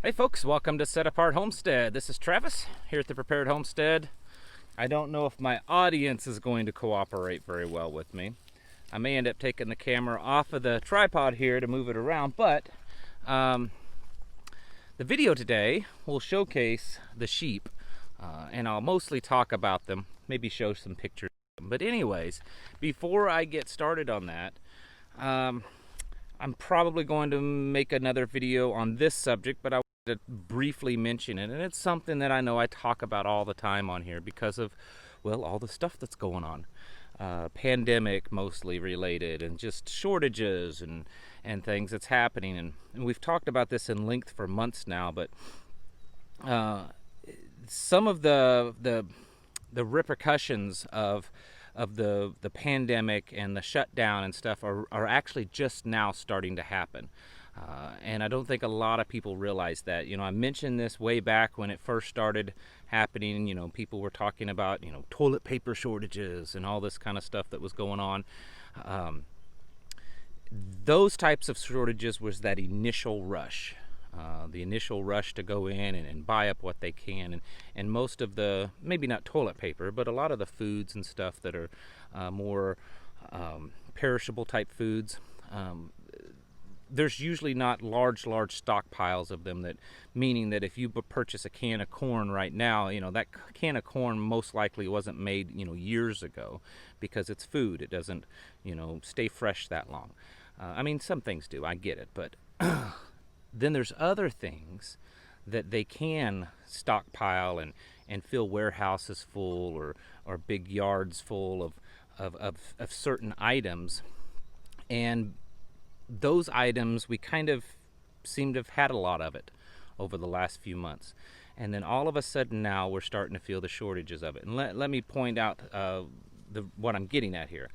Hey folks, welcome to Set Apart Homestead. This is Travis here at the Prepared Homestead. I don't know if my audience is going to cooperate very well with me. I may end up taking the camera off of the tripod here to move it around, but the video today will showcase the sheep, and I'll mostly talk about them, maybe show some pictures. But anyways, before I get started on that, I'm probably going to make another video on this subject, but I to briefly mention it, and it's something that I know I talk about all the time on here because of, well, all the stuff that's going on, pandemic mostly related, and just shortages and things that's happening, and we've talked about this in length for months now. But some of the repercussions of the pandemic and the shutdown and stuff are actually just now starting to happen. And I don't think a lot of people realize that. You know, I mentioned this way back when it first started happening. You know, people were talking about, you know, toilet paper shortages and all this kind of stuff that was going on. Those types of shortages was that initial rush. The initial rush to go in and buy up what they can. And most of the, maybe not toilet paper, but a lot of the foods and stuff that are more perishable type foods, there's usually not large stockpiles of them, that meaning that if you purchase a can of corn right now, you know, that can of corn most likely wasn't made, you know, years ago, because it's food. It doesn't, you know, stay fresh that long. I mean, some things do, I get it, but then there's other things that they can stockpile and fill warehouses full or big yards full of certain items. And those items, we kind of seem to have had a lot of it over the last few months. And then all of a sudden now we're starting to feel the shortages of it. And let me point out what I'm getting at here.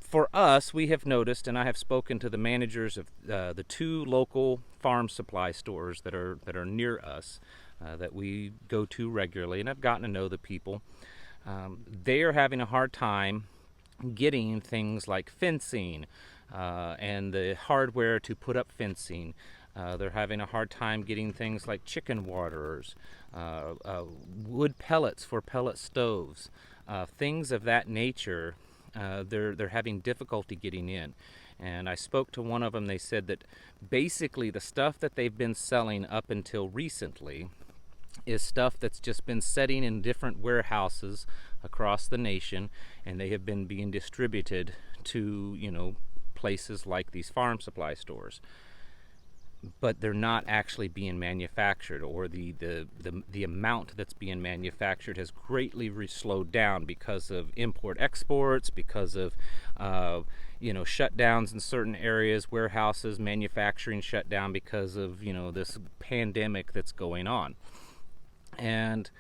For us, we have noticed, and I have spoken to the managers of the two local farm supply stores that are near us, that we go to regularly, and I've gotten to know the people. They are having a hard time getting things like fencing and the hardware to put up fencing. They're having a hard time getting things like chicken waterers, wood pellets for pellet stoves, things of that nature. They're having difficulty getting in. And I spoke to one of them. They said that basically the stuff that they've been selling up until recently is stuff that's just been sitting in different warehouses across the nation, and they have been being distributed to, you know, places like these farm supply stores. But they're not actually being manufactured, or the amount that's being manufactured has greatly slowed down because of import exports, because of you know, shutdowns in certain areas, warehouses, manufacturing shut down because of, you know, this pandemic that's going on. And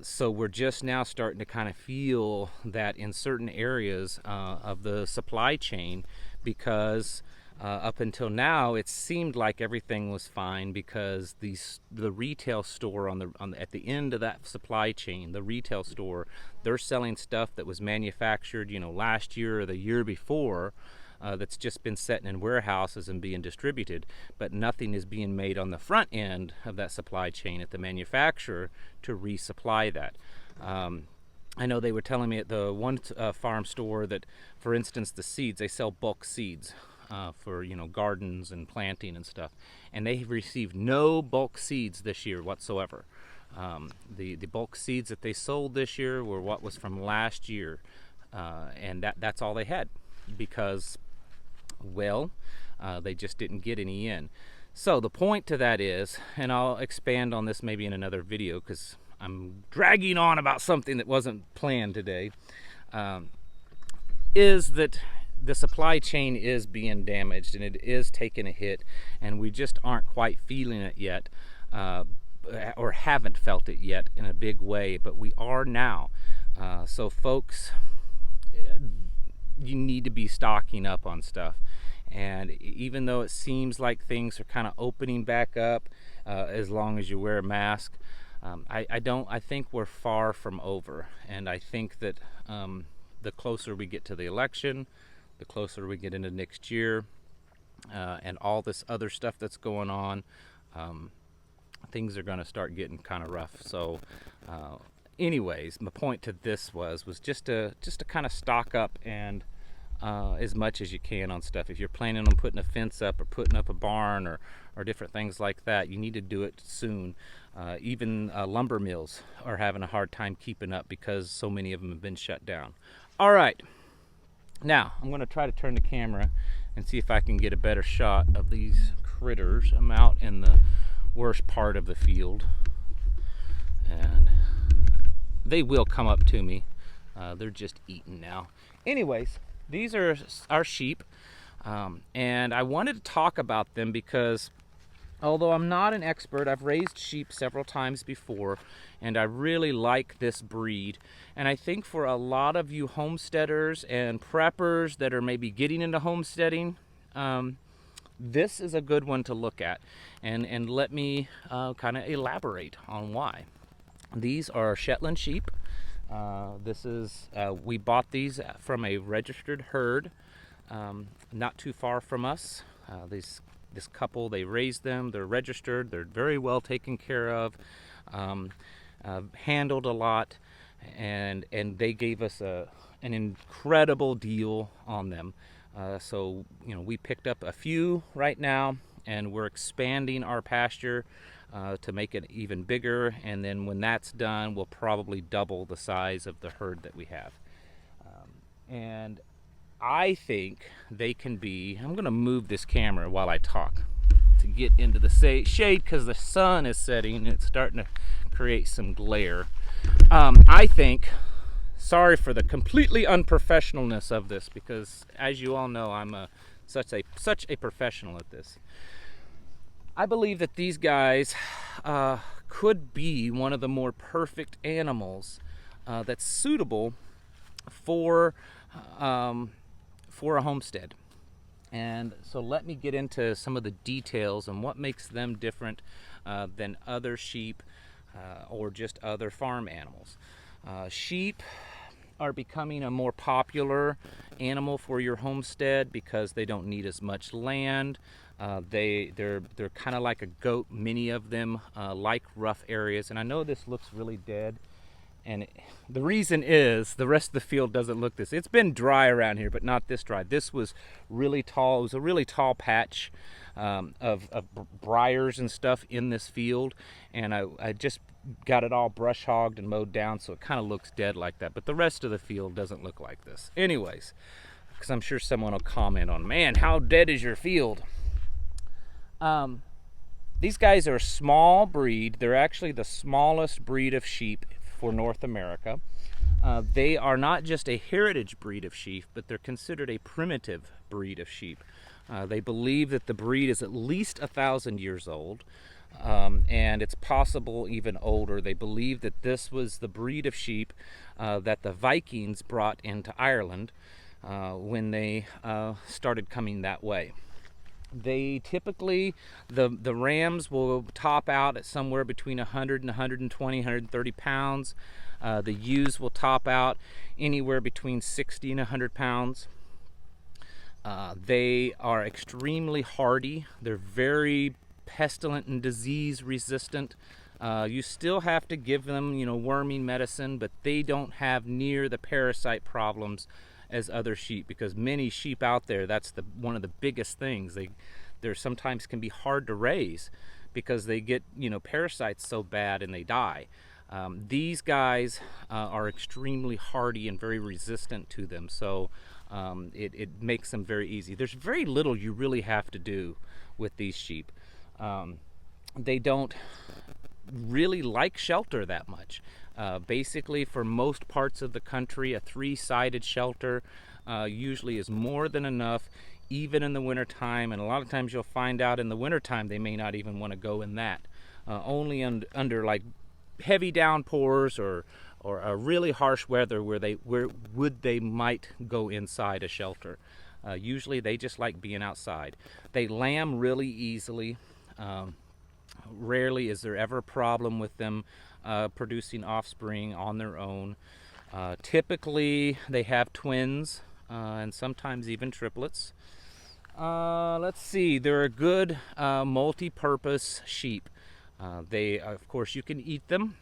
so we're just now starting to kind of feel that in certain areas of the supply chain, because up until now it seemed like everything was fine, because the retail store at the end of that supply chain, the retail store, they're selling stuff that was manufactured, you know, last year or the year before, that's just been sitting in warehouses and being distributed, but nothing is being made on the front end of that supply chain at the manufacturer to resupply that. I know they were telling me at the one farm store that, for instance, the seeds, they sell bulk seeds for, you know, gardens and planting and stuff, and they have received no bulk seeds this year whatsoever. The bulk seeds that they sold this year were what was from last year, and that's all they had, because, well, they just didn't get any in. So the point to that is, and I'll expand on this maybe in another video because I'm dragging on about something that wasn't planned today, is that the supply chain is being damaged, and it is taking a hit, and we just aren't quite feeling it yet, or haven't felt it yet in a big way, but we are now. So folks, you need to be stocking up on stuff. And even though it seems like things are kind of opening back up, as long as you wear a mask, I think we're far from over. And I think that the closer we get to the election, the closer we get into next year, and all this other stuff that's going on, things are going to start getting kind of rough. So anyways, my point to this was just to kind of stock up and as much as you can on stuff. If you're planning on putting a fence up or putting up a barn or different things like that, you need to do it soon. Even lumber mills are having a hard time keeping up because so many of them have been shut down. All right, now I'm going to try to turn the camera and see if I can get a better shot of these critters. I'm out in the worst part of the field, and they will come up to me. They're just eating now. Anyways, these are our sheep, and I wanted to talk about them because although I'm not an expert, I've raised sheep several times before, and I really like this breed. And I think for a lot of you homesteaders and preppers that are maybe getting into homesteading, this is a good one to look at. And let me kind of elaborate on why. These are Shetland sheep. We bought these from a registered herd not too far from us. This couple, they raised them, they're registered, they're very well taken care of, handled a lot, and they gave us an incredible deal on them. So we picked up a few right now, and we're expanding our pasture to make it even bigger, and then when that's done, we'll probably double the size of the herd that we have. And I think they can be, I'm going to move this camera while I talk to get into the shade because the sun is setting and it's starting to create some glare. I think, sorry for the completely unprofessionalness of this, because as you all know, I'm such a professional at this. I believe that these guys could be one of the more perfect animals that's suitable for a homestead. And so let me get into some of the details and what makes them different than other sheep or just other farm animals. Sheep are becoming a more popular animal for your homestead because they don't need as much land. They're kind of like a goat. Many of them like rough areas, and I know this looks really dead, and the reason is the rest of the field doesn't look this. It's been dry around here, but not this dry. This was really tall. It was a really tall patch of briars and stuff in this field, and I just got it all brush hogged and mowed down, so it kind of looks dead like that. But the rest of the field doesn't look like this. Anyways, because I'm sure someone will comment on, man, how dead is your field? These guys are a small breed. They're actually the smallest breed of sheep for North America. They are not just a heritage breed of sheep, but they're considered a primitive breed of sheep. They believe that the breed is at least 1,000 years old, and it's possible even older. They believe that this was the breed of sheep that the Vikings brought into Ireland when they started coming that way. They typically, the rams will top out at somewhere between 100 and 120, 130 pounds. The ewes will top out anywhere between 60 and 100 pounds. They are extremely hardy. They're very pestilent and disease resistant. You still have to give them, worming medicine, but they don't have near the parasite problems as other sheep, because many sheep out there, that's one of the biggest things. They're sometimes can be hard to raise because they get parasites so bad and they die. These guys are extremely hardy and very resistant to them, so it makes them very easy. There's very little you really have to do with these sheep. They don't really like shelter that much. Basically, for most parts of the country, a 3-sided shelter usually is more than enough, even in the wintertime. And a lot of times you'll find out in the wintertime they may not even want to go in that. Only under like heavy downpours or a really harsh weather where they might go inside a shelter. Usually they just like being outside. They lamb really easily. Rarely is there ever a problem with them producing offspring on their own. Typically they have twins and sometimes even triplets. Let's see. They're a good multi-purpose sheep. They, of course, you can eat them.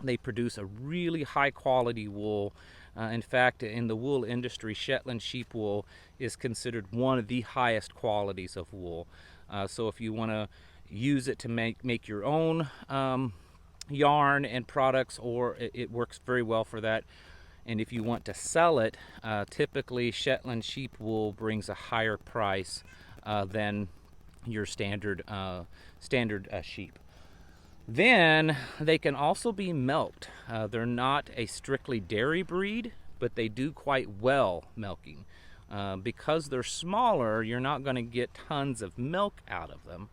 They produce a really high quality wool. In fact, in the wool industry, Shetland sheep wool is considered one of the highest qualities of wool. So if you want to use it to make your own yarn and products, or it works very well for that. And if you want to sell it, typically Shetland sheep wool brings a higher price than your standard sheep. Then they can also be milked. They're not a strictly dairy breed, but they do quite well milking. Because they're smaller, you're not going to get tons of milk out of them.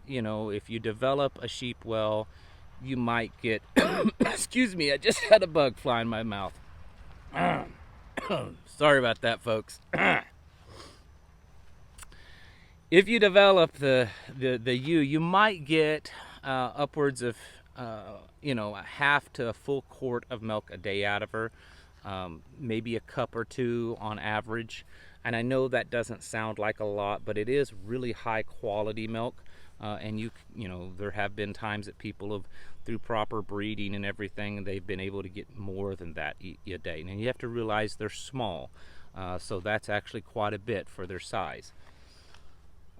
You know, if you develop a sheep well, you might get, excuse me, I just had a bug fly in my mouth. Sorry about that, folks. If you develop the ewe, you might get upwards of, you know, a half to a full quart of milk a day out of her, maybe a cup or two on average. And I know that doesn't sound like a lot, but it is really high quality milk. And you know, there have been times that people have, through proper breeding and everything, they've been able to get more than that a day. And you have to realize they're small, so that's actually quite a bit for their size.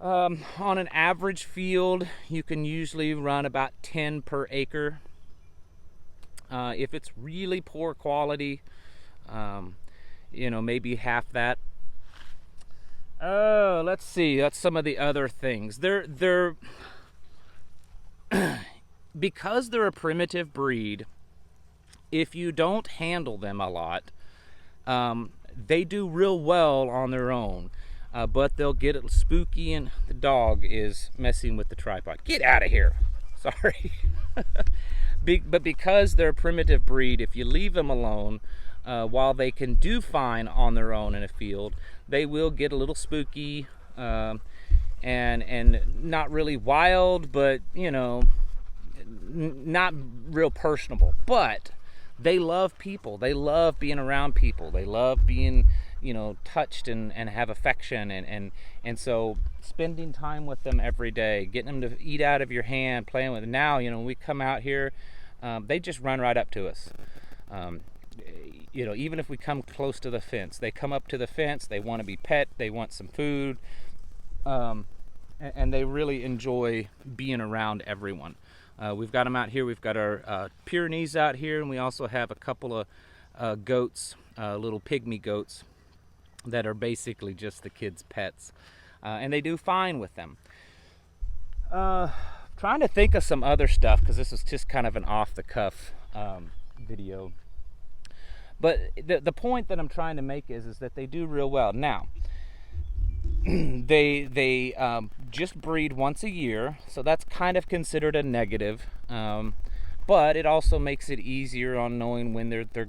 On an average field, you can usually run about 10 per acre. If it's really poor quality, you know, maybe half that. Let's see. That's some of the other things. They're because they're a primitive breed. If you don't handle them a lot, they do real well on their own. But they'll get it spooky, and the dog is messing with the tripod. Get out of here. Sorry. But because they're a primitive breed, if you leave them alone, while they can do fine on their own in a field, they will get a little spooky, and not really wild, but, you know, not real personable. But they love people. They love being around people. They love being, you know, touched and have affection, and so spending time with them every day, getting them to eat out of your hand, playing with them. Now, you know, when we come out here, they just run right up to us. You know, even if we come close to the fence, they come up to the fence. They want to be pet. They want some food, and they really enjoy being around everyone. We've got them out here. We've got our Pyrenees out here, and we also have a couple of goats, little pygmy goats, that are basically just the kids' pets, and they do fine with them. Trying to think of some other stuff, because this is just kind of an off-the-cuff video. But the point that I'm trying to make is that they do real well. Now, they just breed once a year, so that's kind of considered a negative. But it also makes it easier on knowing when they're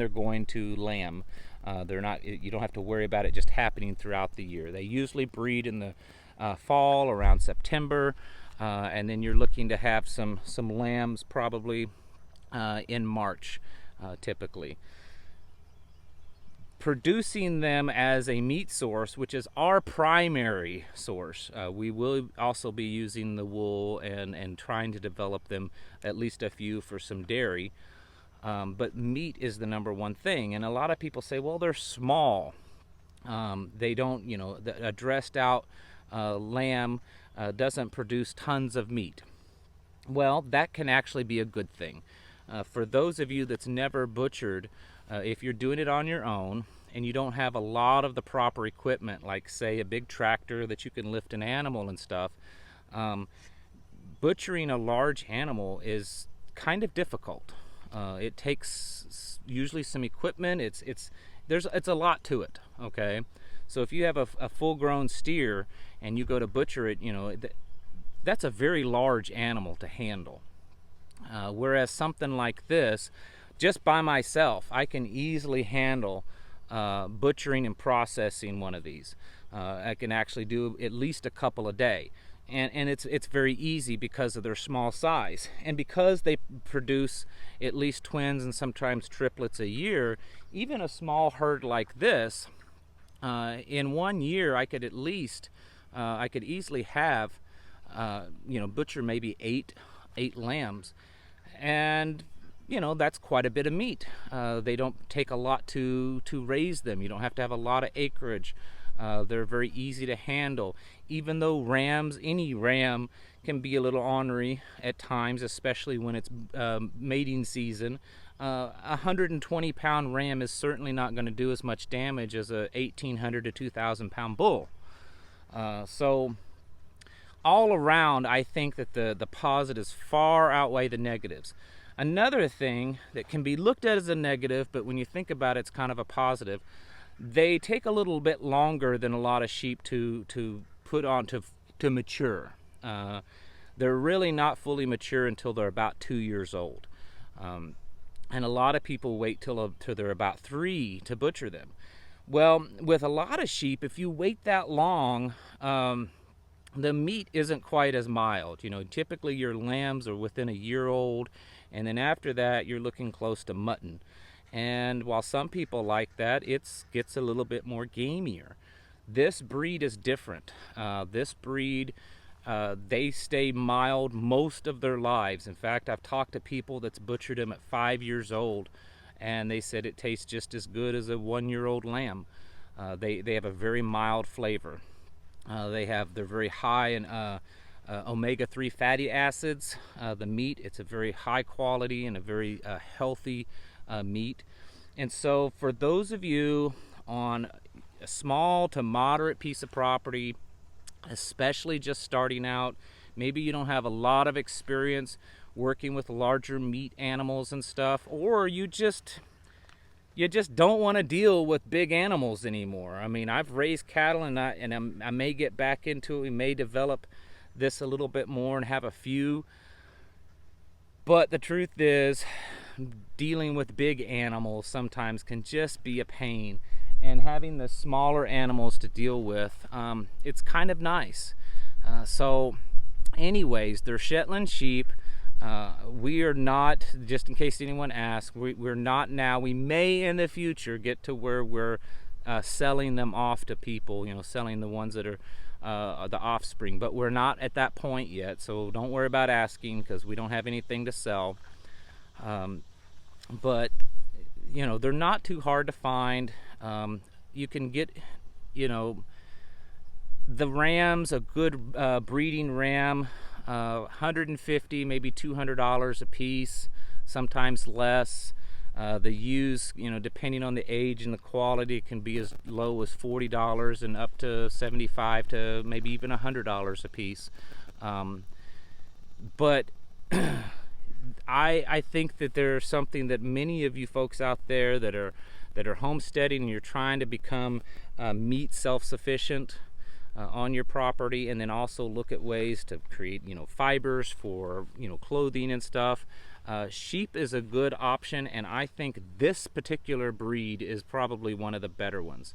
going to lamb. You don't have to worry about it just happening throughout the year. They usually breed in the fall, around September, and then you're looking to have some lambs probably in March, typically. Producing them as a meat source, which is our primary source. We will also be using the wool and trying to develop them, at least a few, for some dairy. But meat is the number one thing. And a lot of people say, well, they're small. They don't, you know, a dressed out lamb doesn't produce tons of meat. Well, that can actually be a good thing. For those of you that's never butchered, if you're doing it on your own and you don't have a lot of the proper equipment, like say a big tractor that you can lift an animal and stuff, butchering a large animal is kind of difficult. It takes usually some equipment. It's a lot to it. Okay, so if you have a full-grown steer and you go to butcher it, you know, that's a very large animal to handle. Whereas something like this, just by myself, I can easily handle butchering and processing one of these. I can actually do at least a couple a day. And it's very easy because of their small size. And because they produce at least twins and sometimes triplets a year, even a small herd like this in 1 year I could I could easily have, butcher maybe eight lambs, and that's quite a bit of meat. They don't take a lot to raise them. You don't have to have a lot of acreage. They're very easy to handle. Even though any ram can be a little ornery at times, especially when it's mating season, a 120-pound ram is certainly not going to do as much damage as a 1,800 to 2,000-pound bull. So all around, I think that the positives far outweigh the negatives. Another thing that can be looked at as a negative, but when you think about it, it's kind of a positive. They take a little bit longer than a lot of sheep to put on to mature. They're really not fully mature until they're about 2 years old. And a lot of people wait till they're about 3 to butcher them. Well, with a lot of sheep, if you wait that long, the meat isn't quite as mild. Typically your lambs are within a year old, and then after that you're looking close to mutton. And while some people like that, it gets a little bit more gamier. This breed is different. This breed, they stay mild most of their lives. In fact, I've talked to people that's butchered them at 5 years old, and they said it tastes just as good as a 1-year-old lamb. They have a very mild flavor. They're very high in omega-3 fatty acids. The meat, it's a very high quality and a very healthy meat. And so for those of you on a small to moderate piece of property, especially just starting out, maybe you don't have a lot of experience working with larger meat animals and stuff, or you just don't want to deal with big animals anymore. I mean, I've raised cattle, and I may get back into it. We may develop this a little bit more and have a few. But the truth is, dealing with big animals sometimes can just be a pain. And having the smaller animals to deal with, it's kind of nice. So anyways, they're Shetland sheep. We are not, just in case anyone asks, we're not now. We may in the future get to where we're selling them off to people, selling the ones that are the offspring, but we're not at that point yet, so don't worry about asking, because we don't have anything to sell. But they're not too hard to find. You can get the rams, a good breeding ram, $150, maybe $200 a piece, sometimes less. The ewes, depending on the age and the quality, it can be as low as $40 and up to $75 to maybe even $100 a piece. But I think that there's something that many of you folks out there that are homesteading and you're trying to become meat self-sufficient on your property, and then also look at ways to create fibers for clothing and stuff. Sheep is a good option, and I think this particular breed is probably one of the better ones.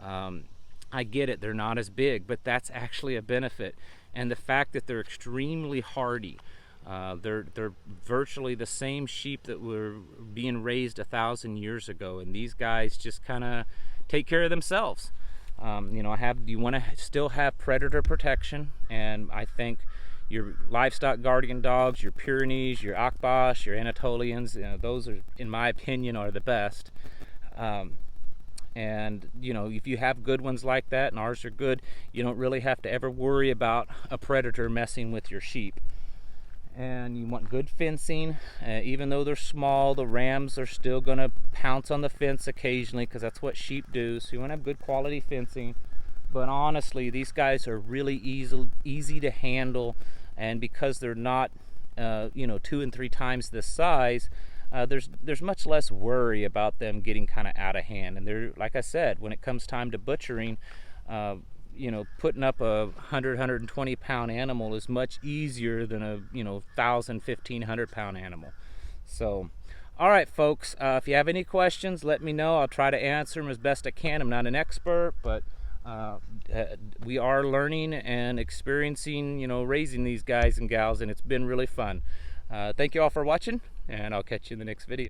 I get it, they're not as big, but that's actually a benefit. And the fact that they're extremely hardy. They're virtually the same sheep that were being raised 1,000 years ago, and these guys just kind of take care of themselves. You want to still have predator protection, and I think your livestock guardian dogs, your Pyrenees, your Akbash, your Anatolians, those are, in my opinion, are the best. And if you have good ones like that, and ours are good, you don't really have to ever worry about a predator messing with your sheep. And you want good fencing. Even though they're small, the rams are still going to pounce on the fence occasionally, because that's what sheep do. So you want to have good quality fencing. But honestly, these guys are really easy to handle, and because they're not 2 and 3 times this size, there's much less worry about them getting kind of out of hand. And they're, like I said, when it comes time to butchering, putting up a 120 pound animal is much easier than a 1,000, 1,500 pound animal. So all right, folks, if you have any questions, let me know. I'll try to answer them as best I can. I'm not an expert, but we are learning and experiencing raising these guys and gals, and it's been really fun. Thank you all for watching, and I'll catch you in the next video.